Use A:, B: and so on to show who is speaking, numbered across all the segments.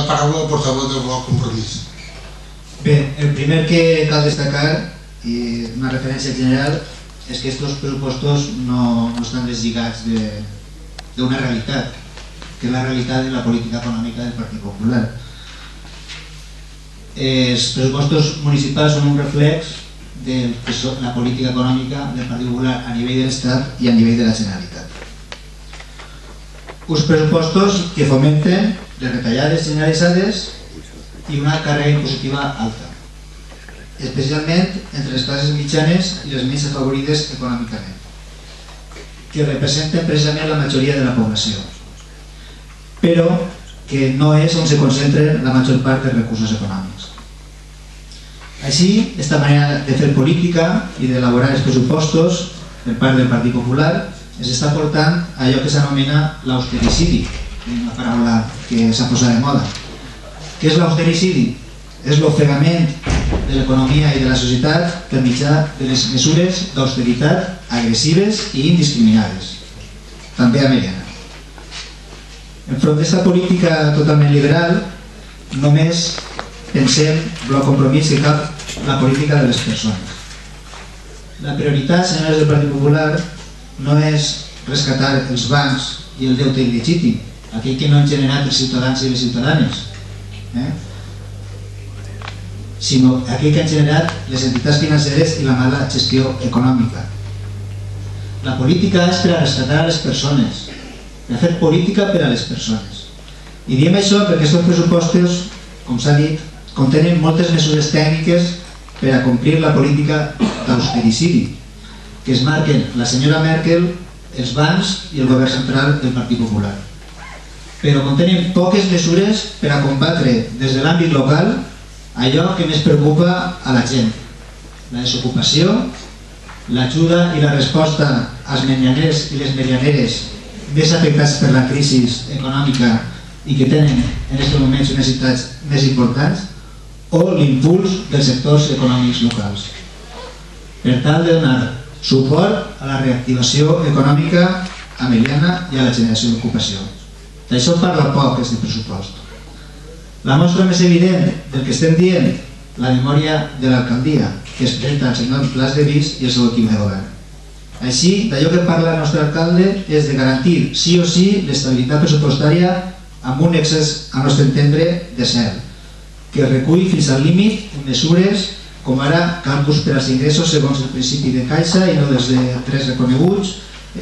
A: la paraula al portaveu del bloc Compromís.
B: Bé, el primer que cal destacar, i una referència general, és que aquests pressupostos no estan deslligats d'una realitat, que és la realitat de la política econòmica del Partit Popular. Els pressupostos municipals són un reflex de la política econòmica del Partit Popular a nivell de l'Estat i a nivell de la Generalitat. Uns pressupostos que fomenten les retallades generalitzades i una càrrega impositiva alta, especialment entre les classes mitjanes i les menys afavorides econòmicament, que representen precisament la majoria de la població, però que no és on se concentren la major part dels recursos econòmics. Així, aquesta manera de fer política i d'elaborar els pressupostos per part del Partit Popular es està portant a allò que s'anomena l'austericidi, una paraula que s'ha posat de moda. Què és l'austericidi? És l'ofegament de l'economia i de la societat per mitjà de les mesures d'austeritat agressives i indiscriminades, també a Meliana. Enfront d'aquesta política totalment liberal, només pensem, bloc Compromís, que cal la política de les persones. La prioritat, senyors del Partit Popular, no és rescatar els bancs i el deute il·legítim, aquell que no han generat els ciutadans i les ciutadanes, sinó aquell que han generat les entitats financeres i la mala gestió econòmica. La política és per a rescatar a les persones, per a fer política per a les persones. I diem això perquè aquests pressupostos, com s'ha dit, contenen moltes mesures tècniques per a complir la política d'austericidi que es marquen la senyora Merkel, els bancs i el govern central del Partit Popular. Però contenen poques mesures per a combatre des de l'àmbit local allò que més preocupa a la gent: la desocupació, l'ajuda i la resposta als medianers i les medianeres més afectats per la crisi econòmica i que tenen en aquests moments unes necessitats més importants, o l'impuls dels sectors econòmics locals, per tal de donar suport a la reactivació econòmica a Meliana i a la generació d'ocupació. D'això parla poc aquest pressupost. La mostra més evident del que estem dient, la memòria de l'alcaldia, que es presenta al senyor Plas de Vis i el seu equip de govern. Així, d'allò que parla el nostre alcalde és de garantir sí o sí l'estabilitat pressupostària amb un excés, al nostre entendre, de cel, que recull fins al límit mesures com ara càlculs per als ingressos segons el principi de caixa i no dels tres reconeguts,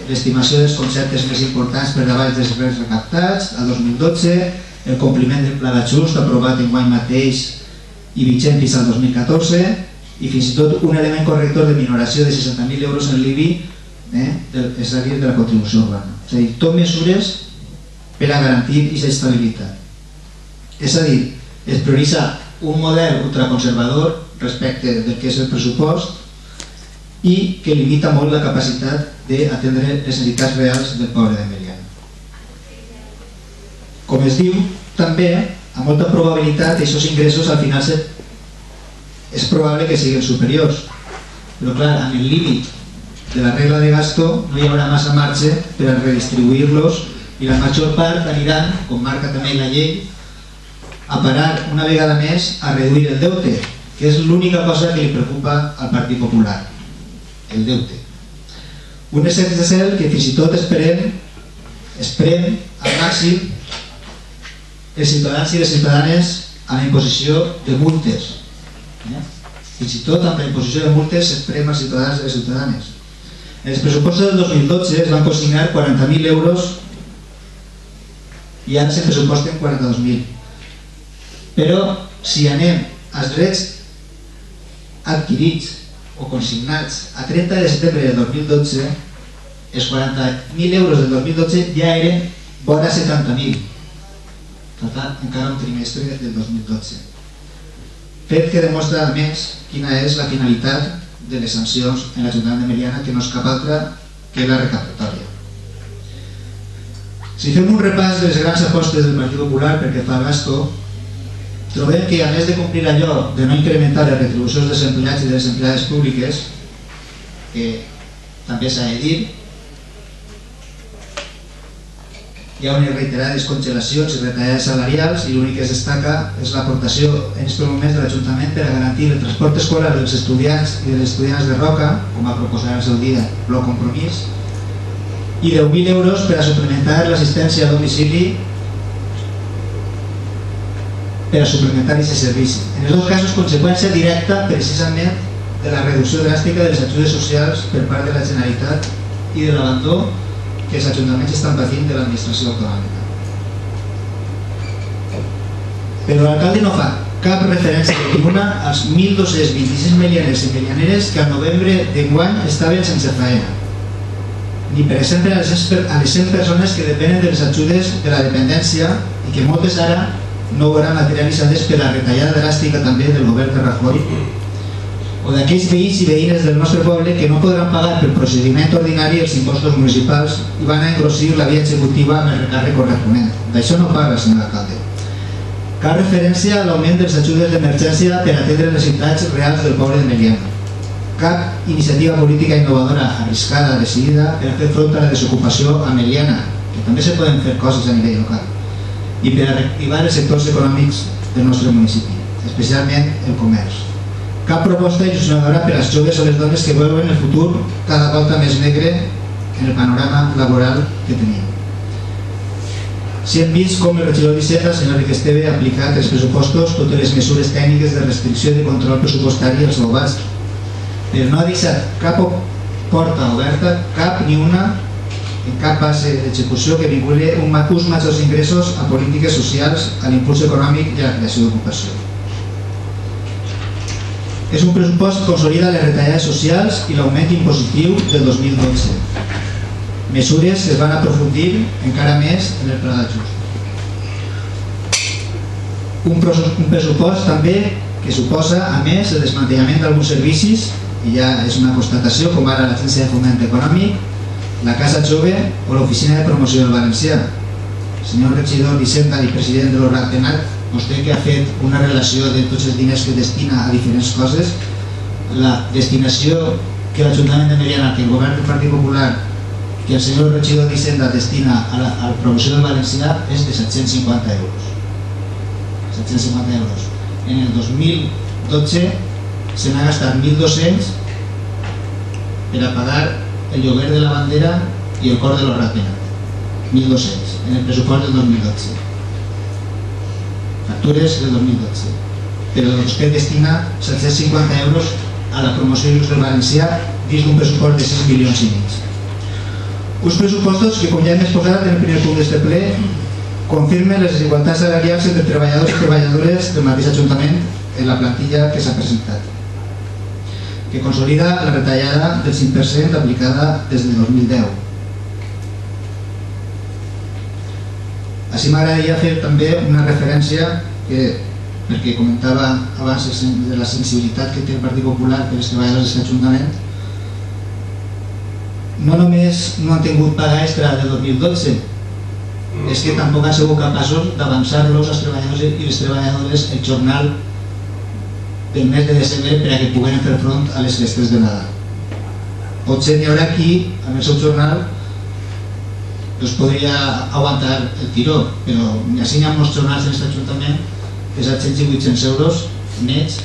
B: l'estimació dels conceptes més importants per davall dels drets recaptats al 2012, el compliment del pla d'ajust aprovat enguany mateix i vigent fins al 2014 i fins i tot un element corrector de minoració de 60.000 euros en l'IBI, és a dir, de la contribució urbana. És a dir, tot mesures per a garantir aquesta estabilitat. És a dir, es prioritza un model ultraconservador respecte del que és el pressupost i que limita molt la capacitat d'atendre les necessitats reals del poble de Meliana. Com es diu, també, amb molta probabilitat, aquests ingressos al final és probable que siguin superiors, però clar, amb el límit de la regla de gasto no hi haurà massa marge per a redistribuir-los i la major part aniran, com marca també la llei, a parar una vegada més a reduir el deute, que és l'única cosa que li preocupa al Partit Popular, el deute. Un excés de cel que fins i tot esperem al màxim els ciutadans i les ciutadanes amb la imposició de multes. Fins i tot amb la imposició de multes esperem als ciutadans i les ciutadanes. En els pressupostos del 2012 es van consignar 40.000 euros i ara se pressuposten 42.000. Però si anem als drets adquirits o consignats a 30 de setembre del 2012, els 40.000 euros del 2012 ja eren vora 70.000. Per tant, encara un trimestre del 2012. Fet que demostra, a més, quina és la finalitat de les sancions en l'Ajuntament de Meliana, que no és cap altra que la recaptatòria. Si fem un repàs de les grans apostes del Partit Popular perquè fa gasto, trobem que, a més de complir allò de no incrementar les retribucions dels empleats i de les empleades públiques, que també s'ha de dir, hi ha unes reiterades congelacions i retallades salarials i l'únic que es destaca és l'aportació en aquests moments de l'Ajuntament per a garantir el transport escolar dels estudiants i de les estudiants de Roca, com va proposar el seu dia Bloc Compromís, i 10.000 euros per a suplementar l'assistència a domicili per a suplementar aquest servici. En els dos casos, conseqüència directa precisament de la reducció dràstica de les ajudes socials per part de la Generalitat i de l'abandó que els ajuntaments estan patint de l'administració autonòmica. Però l'alcalde no fa cap referència ninguna als 1.226 melianers i melianeres que al novembre d'enguany estaven sense faena, ni per exemple a les 100 persones que depenen de les ajudes de la dependència i que moltes ara no veuran materialitzades per la retallada dràstica també del govern de Rajoy, o d'aquells veïns i veïnes del nostre poble que no podran pagar per procediment ordinari els impostos municipals i van a engrossir la via executiva amb el recàrrec corresponent. D'això no parla, senyor alcalde. Cap referència a l'augment de les ajudes d'emergència per atendre les necessitats reals del poble de Meliana. Cap iniciativa política innovadora, arriscada, decidida per a fer front a la desocupació a Meliana, que també se poden fer coses a nivell local, i per a reactivar els sectors econòmics del nostre municipi, especialment el comerç. Cap proposta il·lusionadora per als joves o les dones que veuen el futur cada volta més negre en el panorama laboral que tenim. Si hem vist com el regidor d'Hisenda, senyor Enrique Esteve, ha aplicat els pressupostos totes les mesures tècniques de restricció i de control pressupostari als globals, però no ha deixat cap porta oberta, cap ni una, en cap base d'execució que vinculi uns majors ingressos a polítiques socials, a l'impuls econòmic i a la creació d'ocupació. És un pressupost que consolida les retallades socials i l'augment impositiu del 2012. Mesures que es van aprofundir encara més en el pla d'ajust. Un pressupost també que suposa, a més, el desmantellament d'alguns servicis, i ja és una constatació, com ara l'Agència de Foment Econòmic, la Casa Jove o l'Oficina de Promoció del Valencià. Senyor regidor d'Hisenda i president de l'Ordenat, vostè que ha fet una relació de tots els diners que destina a diferents coses, la destinació que l'Ajuntament de Meliana, que el govern del Partit Popular, que el senyor regidor d'Hisenda destina a la promoció del Valencià és de 750 euros. 750 euros. En el 2012 se n'ha gastat 1.200 per a pagar el lloguer de la bandera i el cor de l'Ordenat. 1.200 en el pressupost del 2012. Factures del 2012, però vostè destina 750 euros a la promoció i l'ús del valencià dins d'un pressupost de 6 milions i mig. Uns pressupostos que, com ja hem exposat en el primer punt d'aquest ple, confirmen les desigualtats salarials entre treballadors i treballadores del mateix Ajuntament en la plantilla que s'ha presentat, que consolida la retallada del 5% aplicada des del 2010. Així m'agradaria fer també una referència perquè comentava abans de la sensibilitat que té el Partit Popular per als treballadors d'aquest Ajuntament. No només no han tingut paga extra del 2012, és que tampoc han sigut capaços d'avançar-los als treballadors i les treballadores el jornal del mes de desembre per a que puguen fer front a les festes de Nadal. Potser n'hi haurà qui, amb el seu jornal, podria aguantar el tiró, però així hi ha molts jornals en aquest Ajuntament de 700 i 800 euros nets,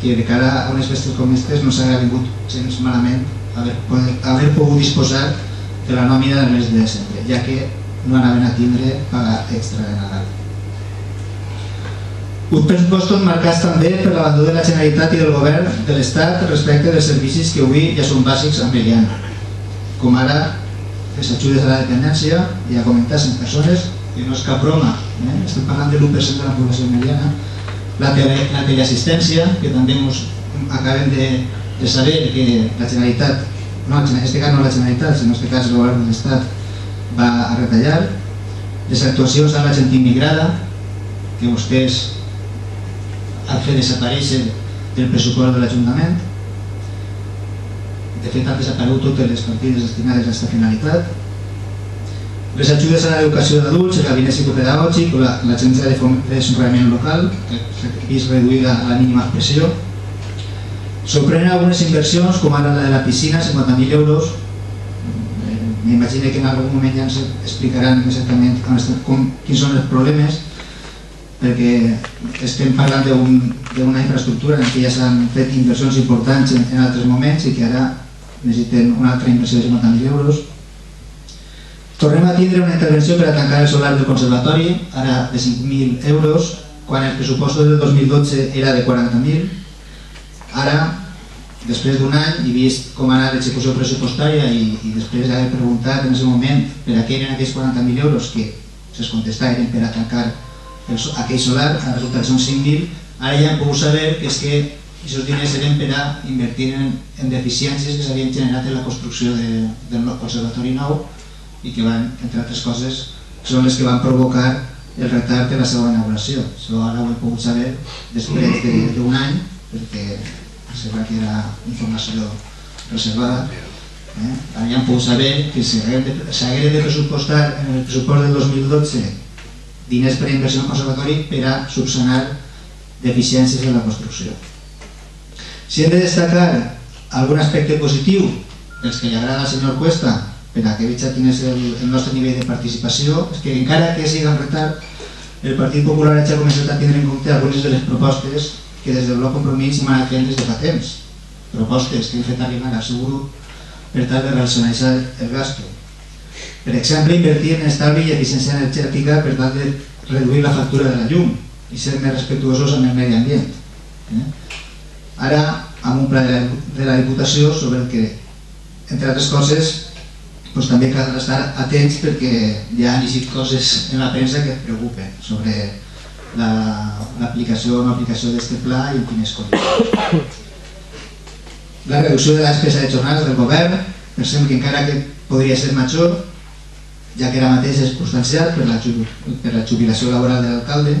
B: que de cara a unes festes com aquestes no s'haurà vingut gens malament haver pogut disposar de la nòmina del mes de desembre, ja que no anaven a tindre paga extra de Nadal. Uns pressupostos marcats també per l'abandó de la Generalitat i del Govern de l'Estat respecte dels servicis que avui ja són bàsics a Meliana, com ara les ajudes a la dependència, ja comentats en persones, que no és cap broma, estem parlant de l'1% de la població meliana, la teleassistència, que també acabem de saber que la Generalitat, no, en aquest cas no la Generalitat, sinó en aquest cas el Govern de l'Estat va a retallar, les actuacions a la gent immigrada, que vostès han fet desaparèixer del pressupost de l'Ajuntament. De fet, han desaparegut totes les partides destinades a aquesta finalitat. Les ajudes a l'educació d'adults, el gabinet psicopedagògic o l'agència de desenvolupament local, que s'ha vist reduïda a la mínima expressió. Sorprenen algunes inversions, com ara la de la piscina, 50.000 euros, m'imagino que en algun moment ja ens explicaran exactament quins són els problemes, perquè estem parlant d'una infraestructura en què ja s'han fet inversions importants en altres moments i que ara necessiten una altra inversió de 50.000 euros. Tornem a tindre una intervenció per a tancar el solar del conservatori, ara de 5.000 euros, quan el pressupost del 2012 era de 40.000. Ara, després d'un any, i vist com ha anat l'execució pressupostària i després d'haver preguntat en aquest moment per a què eren aquells 40.000 euros que se'ls contestaven per a tancar aquell solar, ha resultat que són 5.000, ara ja hem pogut saber que és que aquests diners eren per a invertir en deficiències que s'havien generat en la construcció del conservatori nou i que van, entre altres coses, són les que van provocar el retard de la seva inauguració. Això ara ho he pogut saber després d'un any, perquè sembla que era informació reservada. Ara ja hem pogut saber que s'haguera de pressupostar en el pressupost del 2012 diners per a inversió en conservatori per a subsanar deficiències en la construcció. Si hem de destacar algun aspecte positiu, els que li agrada al senyor Cuesta, per a que veig quin és el nostre nivell de participació, és que encara que siga en retard, el Partit Popular ja ha començat a tindre en compte algunes de les propostes que des del Bloc Compromís hem anat fent des de fa temps. Propostes que hem fet arribar al seu grup per tal de racionalitzar el gasto. Per exemple, invertir en estalvi i eficiència energètica per tal de reduir la factura de la llum i ser més respectuosos amb el medi ambient. Ara, amb un pla de la Diputació sobre el que, entre altres coses, també cal estar atents perquè ja han llegit coses en la premsa que et preocupen sobre l'aplicació o no aplicació d'aquest pla i en quines condicions. La reducció de la despesa de jornades del govern, pensem que encara que podria ser major, ja que ara mateix és substancial per la jubilació laboral de l'alcalde.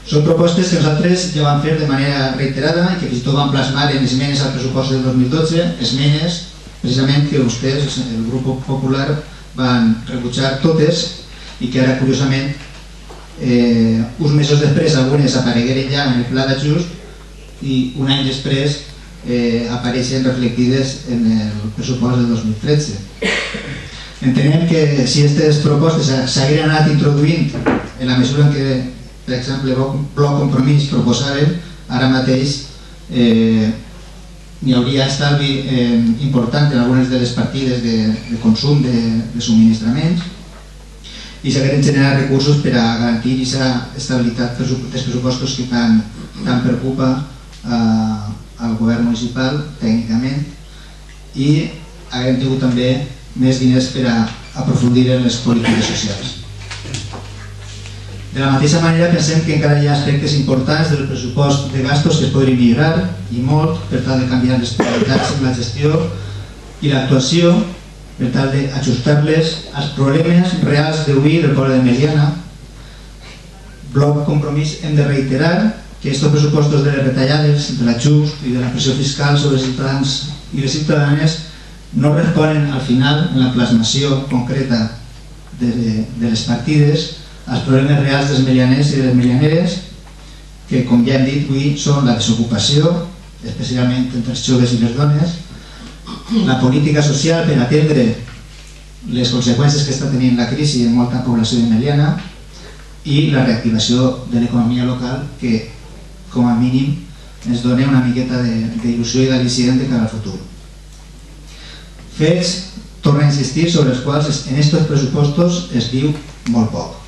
B: Són propostes que nosaltres ja vam fer de manera reiterada i que fins i tot vam plasmar en esmenes al pressupost del 2012, esmenes precisament que vostès, el grup popular, van rebutjar totes i que ara, curiosament, uns mesos després algunes aparegueren ja en el pla d'ajust i un any després apareixen reflectides en el pressupost del 2013. Entenem que si aquestes propostes s'hagueren anat introduint en la mesura en què, per exemple, el Bloc Compromís proposaven, ara mateix n'hi hauria estalvi important en algunes de les partides de consum de subministraments i s'hagueren generat recursos per a garantir aquesta estabilitat dels pressupostos que tant preocupa al govern municipal tècnicament i haguem tingut també més diners per a aprofundir en les polítiques socials. De la mateixa manera pensem que encara hi ha aspectes importants del pressupost de gastos que es podrien millorar i molt per tal de canviar les prioritats en la gestió i l'actuació per tal d'ajustar-les als problemes reals d'avui del poble de Meliana. Bloc Compromís hem de reiterar que aquests pressupostos de les retallades, de l'ajust i de la pressió fiscal sobre els ciutadans i les ciutadanes no responen al final en la plasmació concreta de les partides als problemes reals dels melianers i de les melianeres que, com ja hem dit avui, són la desocupació, especialment entre els joves i les dones, la política social per atendre les conseqüències que està tenint la crisi en molta població de Meliana i la reactivació de l'economia local que, com a mínim, ens dona una miqueta d'il·lusió i d'al·licient de cara al futur. Fets, torno a insistir, sobre els quals en aquests pressupostos es diu molt poc.